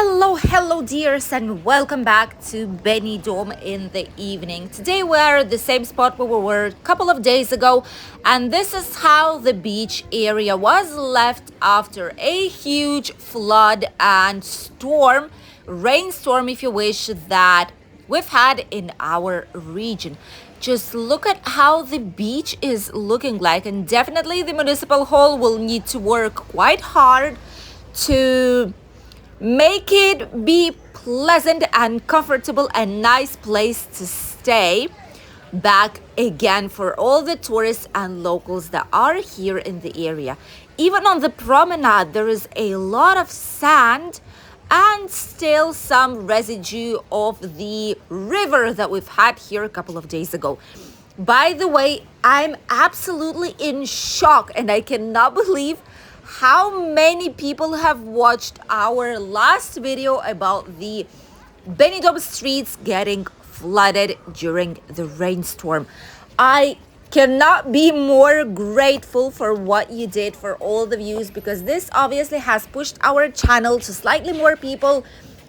Hello dears, and welcome back to Benidorm in the evening. Today we're at the same spot where we were a couple of days ago, and this is how the beach area was left after a huge flood and storm, rainstorm if you wish, that we've had in our region. Just look at how the beach is looking like, and definitely the municipal hall will need to work quite hard to make it be pleasant and comfortable and nice place to stay back again for all the tourists and locals that are here in the area. Even on the promenade, there is a lot of sand and still some residue of the river that we've had here a couple of days ago. By the way, I'm absolutely in shock, and I cannot believe how many people have watched our last video about the Benidorm streets getting flooded during the rainstorm. I cannot be more grateful for what you did, for all the views, because this obviously has pushed our channel to slightly more people.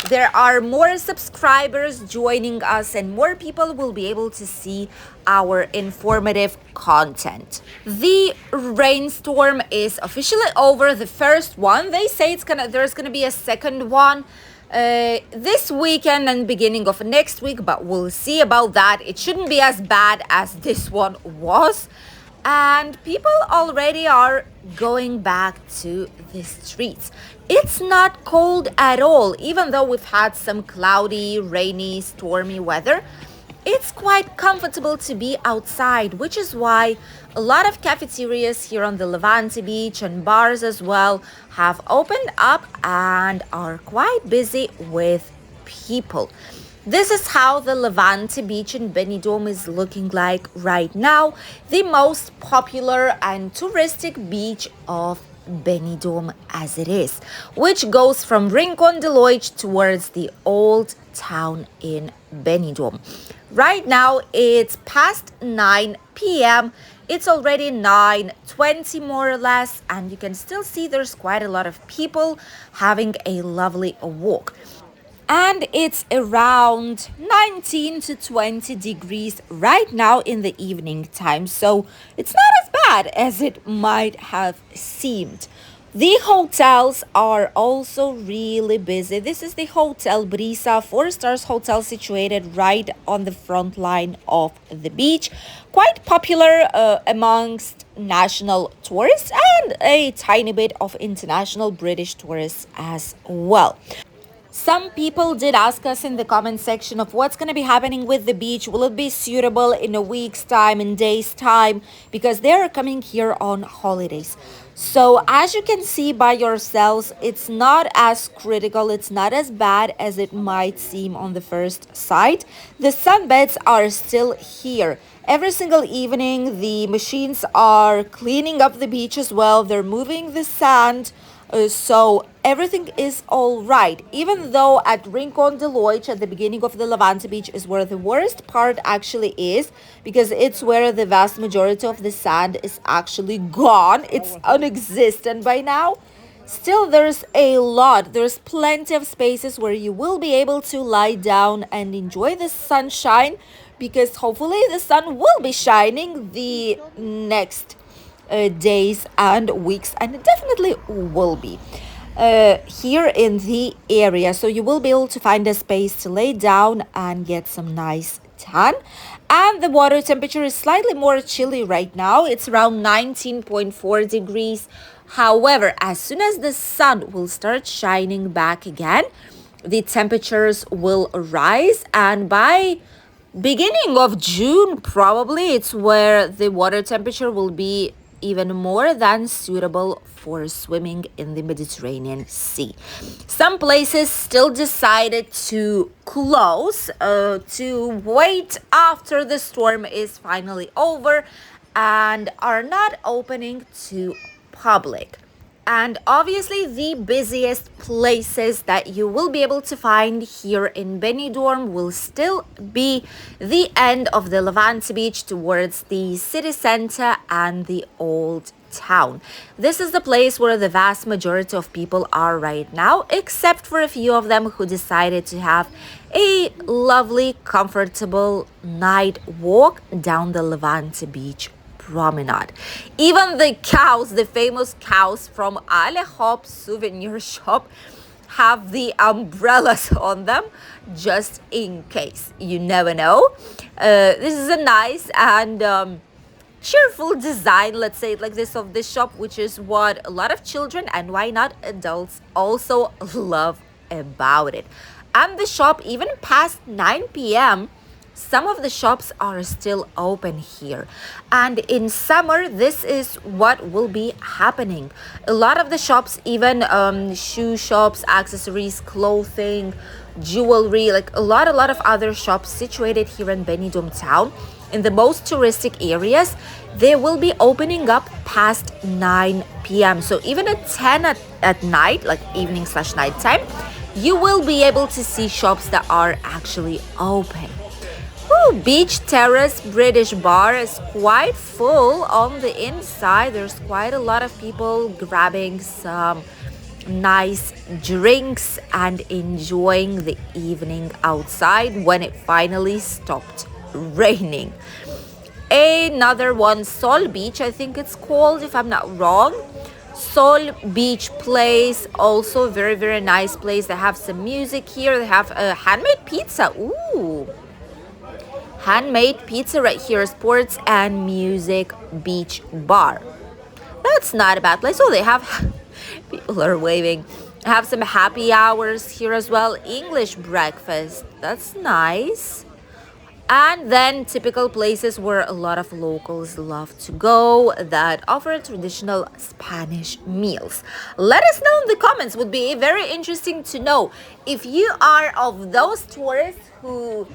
There are more subscribers joining us, and more people will be able to see our informative content. The rainstorm is officially over, the first one. They say there's gonna be a second one this weekend and beginning of next week, but we'll see about that. It shouldn't be as bad as this one was. And people already are going back to the streets. It's not cold at all, even though we've had some cloudy, rainy, stormy weather. It's quite comfortable to be outside, which is why a lot of cafeterias here on the Levante Beach and bars as well have opened up and are quite busy with people. This is how the Levante Beach in Benidorm is looking like right now, the most popular and touristic beach of Benidorm as it is, which goes from Rincon Deloitte towards the old town in Benidorm. Right now it's past 9 p.m. It's already 9:20 more or less, and you can still see there's quite a lot of people having a lovely walk. And it's around 19 to 20 degrees right now in the evening time. So it's not as bad as it might have seemed. The hotels are also really busy. This is the Hotel Brisa, 4 stars hotel situated right on the front line of the beach. Quite popular amongst national tourists and a tiny bit of international British tourists as well. Some people did ask us in the comment section of what's going to be happening with the beach. Will it be suitable in a week's time, in days' time? Because they're coming here on holidays. So as you can see by yourselves, it's not as critical. It's not as bad as it might seem on the first sight. The sunbeds are still here. Every single evening, the machines are cleaning up the beach as well. They're moving the sand. So everything is all right, even though at Rincon Deloitte at the beginning of the Levante Beach is where the worst part actually is, because it's where the vast majority of the sand is actually gone. It's non-existent by now. Still, there's plenty of spaces where you will be able to lie down and enjoy the sunshine, because hopefully the sun will be shining the next days and weeks, and it definitely will be here in the area. So you will be able to find a space to lay down and get some nice tan. And the water temperature is slightly more chilly right now. It's around 19.4 degrees. However, as soon as the sun will start shining back again, the temperatures will rise, and by beginning of June probably it's where the water temperature will be even more than suitable for swimming in the Mediterranean Sea. Some places still decided to close to wait after the storm is finally over and are not opening to public. And obviously the busiest places that you will be able to find here in Benidorm will still be the end of the Levante Beach towards the city center and the old town. This is the place where the vast majority of people are right now, except for a few of them who decided to have a lovely, comfortable night walk down the Levante Beach promenade. Even the cows, the famous cows from Ale Hop souvenir shop, have the umbrellas on them just in case. You never know. This is a nice and cheerful design, let's say it like this, of this shop, which is what a lot of children and why not adults also love about it. And the shop, even past 9 p.m., some of the shops are still open here. And in summer, this is what will be happening. A lot of the shops, even shoe shops, accessories, clothing, jewelry, like a lot of other shops situated here in Benidorm town, in the most touristic areas, they will be opening up past 9 p.m. So even at 10 at night, like evening/night time, you will be able to see shops that are actually open. Ooh, Beach Terrace British Bar is quite full on the inside. There's quite a lot of people grabbing some nice drinks and enjoying the evening outside when it finally stopped raining. Another one, Sol Beach, I think it's called, if I'm not wrong. Sol Beach Place, also very, very nice place. They have some music here. They have a handmade pizza. Ooh. Handmade pizza right here, sports and music beach bar. That's not a bad place. Oh, they have, people are waving. Have some happy hours here as well. English breakfast. That's nice. And then typical places where a lot of locals love to go that offer traditional Spanish meals. Let us know in the comments. Would be very interesting to know if you are of those tourists who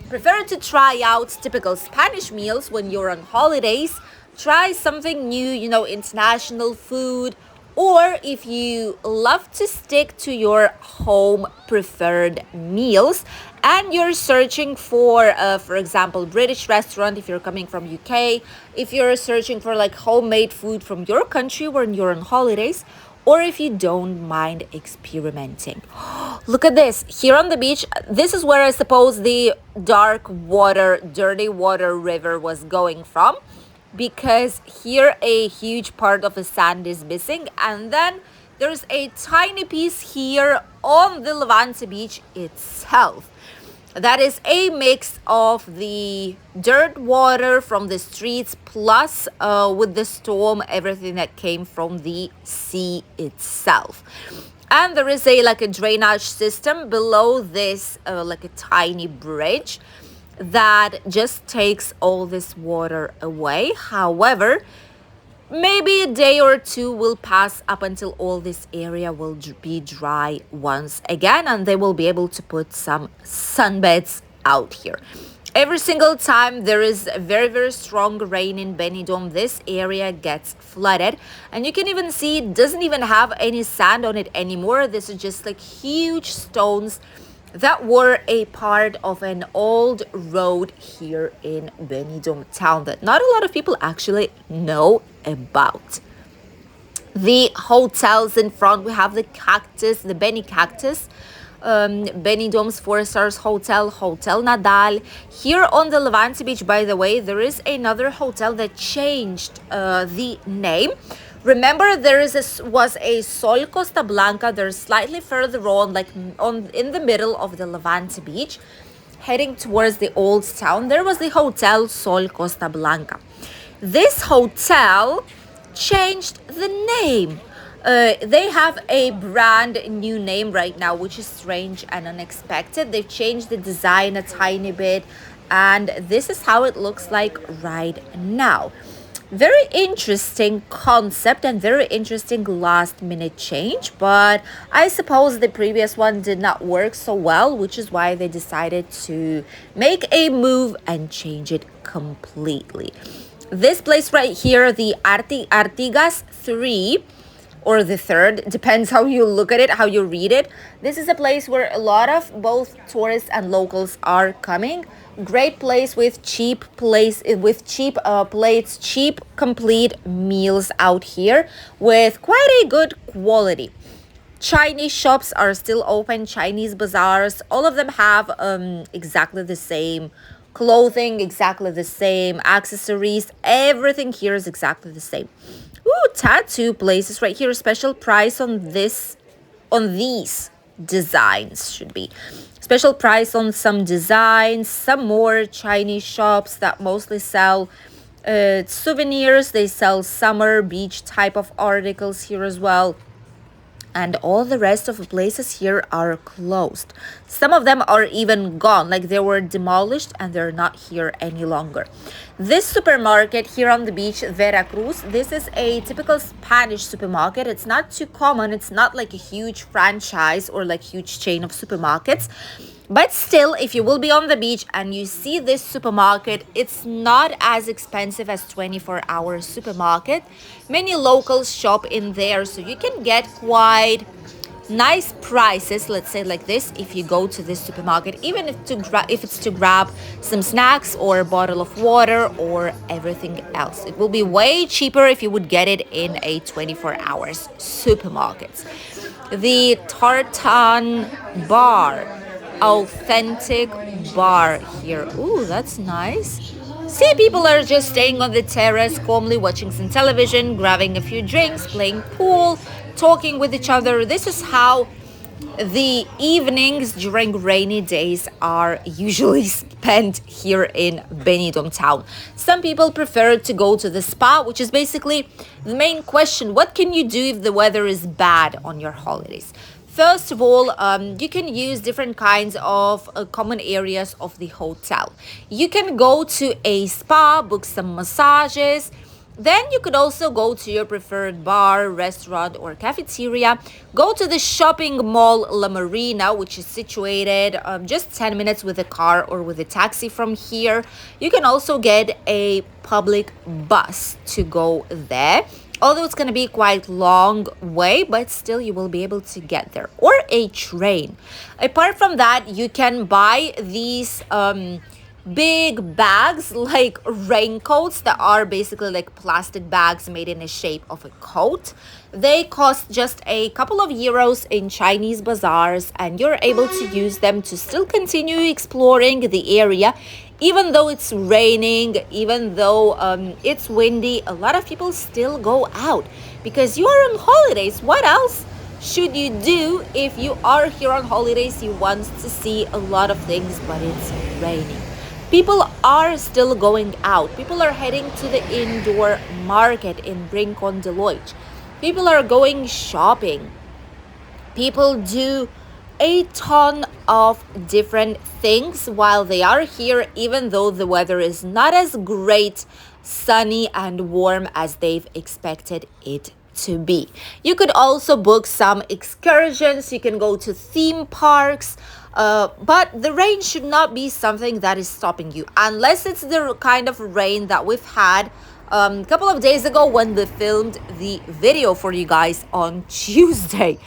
prefer to try out typical Spanish meals when you're on holidays, try something new, international food, or if you love to stick to your home preferred meals and you're searching for example, British restaurant if you're coming from UK, if you're searching for like homemade food from your country when you're on holidays, or if you don't mind experimenting. Look at this. Here on the beach, this is where I suppose the dark water, dirty water river was going from, because here a huge part of the sand is missing, and then there's a tiny piece here on the Levante Beach itself. That is a mix of the dirt water from the streets plus with the storm, everything that came from the sea itself. And there is a drainage system below this, like a tiny bridge that just takes all this water away. However, maybe a day or two will pass up until all this area will be dry once again, and they will be able to put some sunbeds out here. Every single time there is very, very strong rain in Benidorm, this area gets flooded. And you can even see it doesn't even have any sand on it anymore. This is just like huge stones that were a part of an old road here in Benidorm town that not a lot of people actually know about. The hotels in front, we have the Cactus, the Beni Cactus, Benidorm's 4 stars hotel, Hotel Nadal. Here on the Levante Beach, by the way, there is another hotel that changed the name. Remember, was a Sol Costa Blanca. There's slightly further on, in the middle of the Levante Beach, heading towards the old town. There was the Hotel Sol Costa Blanca. This hotel changed the name. They have a brand new name right now, which is strange and unexpected. They've changed the design a tiny bit, and this is how it looks like right now. Very interesting concept and very interesting last minute change, but I suppose the previous one did not work so well, which is why they decided to make a move and change it completely. This place right here, the Artigas 3, or the third, depends how you look at it, how you read it. This is a place where a lot of both tourists and locals are coming. Great place with cheap plates, cheap complete meals out here with quite a good quality. Chinese shops are still open, Chinese bazaars, all of them have exactly the same clothing, exactly the same accessories, everything here is exactly the same. Ooh, tattoo places right here, special price on these designs should be. Special price on some designs, some more Chinese shops that mostly sell souvenirs. They sell summer beach type of articles here as well. And all the rest of the places here are closed. Some of them are even gone, like they were demolished and they're not here any longer. This supermarket here on the beach, Veracruz, this is a typical Spanish supermarket. It's not too common. It's not like a huge franchise or like huge chain of supermarkets. But still, if you will be on the beach and you see this supermarket, it's not as expensive as 24-hour supermarket. Many locals shop in there, so you can get quite nice prices, let's say like this, if you go to this supermarket, even if it's to grab some snacks or a bottle of water or everything else. It will be way cheaper if you would get it in a 24 hours supermarket. The Tartan Bar, authentic bar here. Ooh, that's nice. See, people are just staying on the terrace, calmly watching some television, grabbing a few drinks, playing pool, talking with each other. This is how the evenings during rainy days are usually spent here in Benidorm town. Some people prefer to go to the spa, which is basically the main question. What can you do if the weather is bad on your holidays? First of all, you can use different kinds of common areas of the hotel. You can go to a spa, book some massages. Then you could also go to your preferred bar, restaurant, or cafeteria. Go to the shopping mall La Marina, which is situated just 10 minutes with a car or with a taxi from here. You can also get a public bus to go there. Although it's going to be quite long way, but still you will be able to get there. Or a train. Apart from that, you can buy these big bags like raincoats that are basically like plastic bags made in the shape of a coat. They cost just a couple of euros in Chinese bazaars, and you're able to use them to still continue exploring the area. Even though it's raining, even though it's windy, a lot of people still go out because you are on holidays. What else should you do if you are here on holidays? You want to see a lot of things, but it's raining. People are still going out. People are heading to the indoor market in Rincon Deloitte. People are going shopping. People do a ton of different things while they are here, even though the weather is not as great, sunny and warm as they've expected it to be. You could also book some excursions. You can go to theme parks. But the rain should not be something that is stopping you, unless it's the kind of rain that we've had a couple of days ago when they filmed the video for you guys on Tuesday.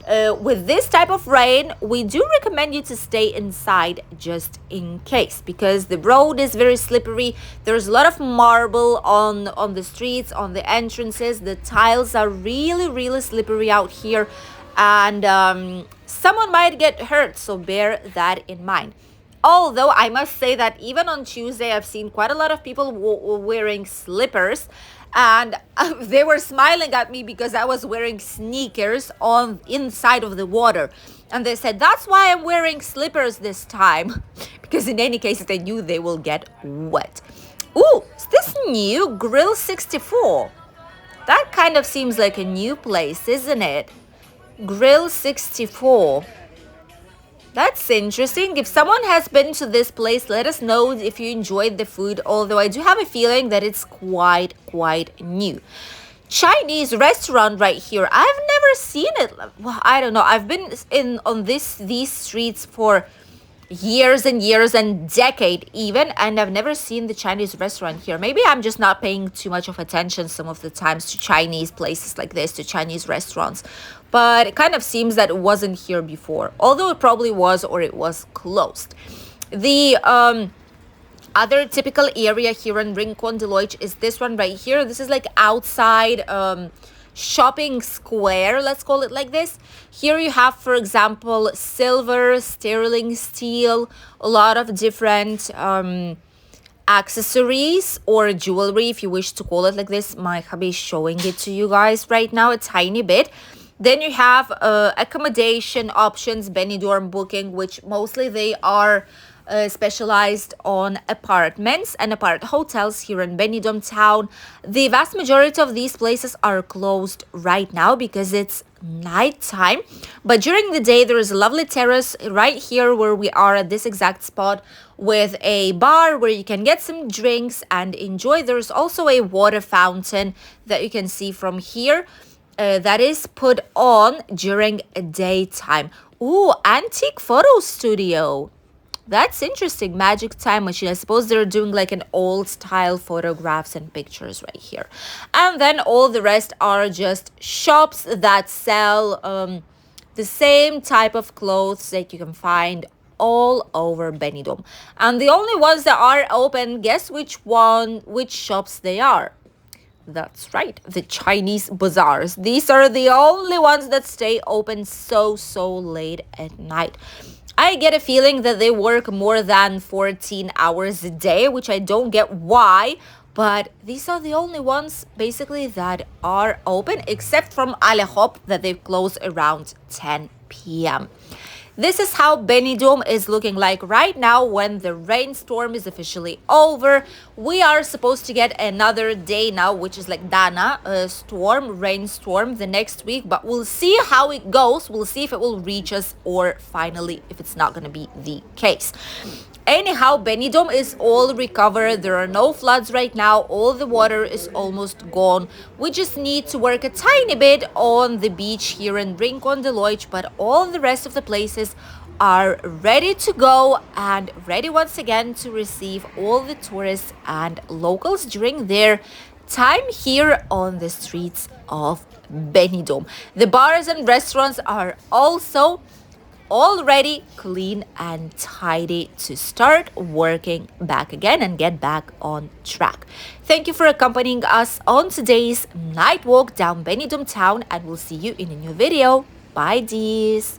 With this type of rain, we do recommend you to stay inside just in case, because the road is very slippery. There's a lot of marble on the streets, on the entrances. The tiles are really slippery out here, and someone might get hurt, so bear that in mind. Although I must say that even on Tuesday, I've seen quite a lot of people wearing slippers, and they were smiling at me because I was wearing sneakers on inside of the water. And they said, that's why I'm wearing slippers this time. Because in any case, they knew they will get wet. Ooh, is this new? Grill 64. That kind of seems like a new place, isn't it? Grill 64. That's interesting. If someone has been to this place, let us know if you enjoyed the food, although I do have a feeling that it's quite new. Chinese restaurant right here. I've never seen it. Well, I don't know. I've been on these streets for years and years and decade even, and I've never seen the Chinese restaurant here. Maybe I'm just not paying too much of attention some of the times to Chinese places like this, to Chinese restaurants, but it kind of seems that it wasn't here before, although it probably was, or it was closed. The other typical area here in Rincon Deloitte is this one right here. This is like outside shopping square, let's call it like this. Here you have, for example, silver, sterling steel, a lot of different accessories or jewelry, if you wish to call it like this. My hubby is showing it to you guys right now a tiny bit. Then you have accommodation options, Benidorm booking, which mostly they are specialized on apartments and apart hotels here in Benidorm town. The vast majority of these places are closed right now because it's night time, but during the day there is a lovely terrace right here where we are at this exact spot, with a bar where you can get some drinks and enjoy. There's also a water fountain that you can see from here that is put on during daytime. Ooh, antique photo studio. That's interesting. Magic time machine. I suppose they're doing like an old style photographs and pictures right here. And then all the rest are just shops that sell the same type of clothes that you can find all over Benidorm. And the only ones that are open, guess which shops they are? That's right, the Chinese bazaars. These are the only ones that stay open so late at night. I get a feeling that they work more than 14 hours a day, which I don't get why, but these are the only ones basically that are open, except from Alehop that they close around 10 p.m. This is how Benidorm is looking like right now when the rainstorm is officially over. We are supposed to get another day now, which is like Dana, rainstorm the next week, but we'll see how it goes. We'll see if it will reach us or finally if it's not going to be the case. Anyhow, Benidorm is all recovered. There are no floods right now. All the water is almost gone. We just need to work a tiny bit on the beach here in Rincon Deloitte, but all the rest of the places are ready to go and ready once again to receive all the tourists and locals during their time here on the streets of Benidorm. The bars and restaurants are also already clean and tidy to start working back again and get back on track. Thank you for accompanying us on today's night walk down Benidorm town, and we'll see you in a new video. Bye, dears.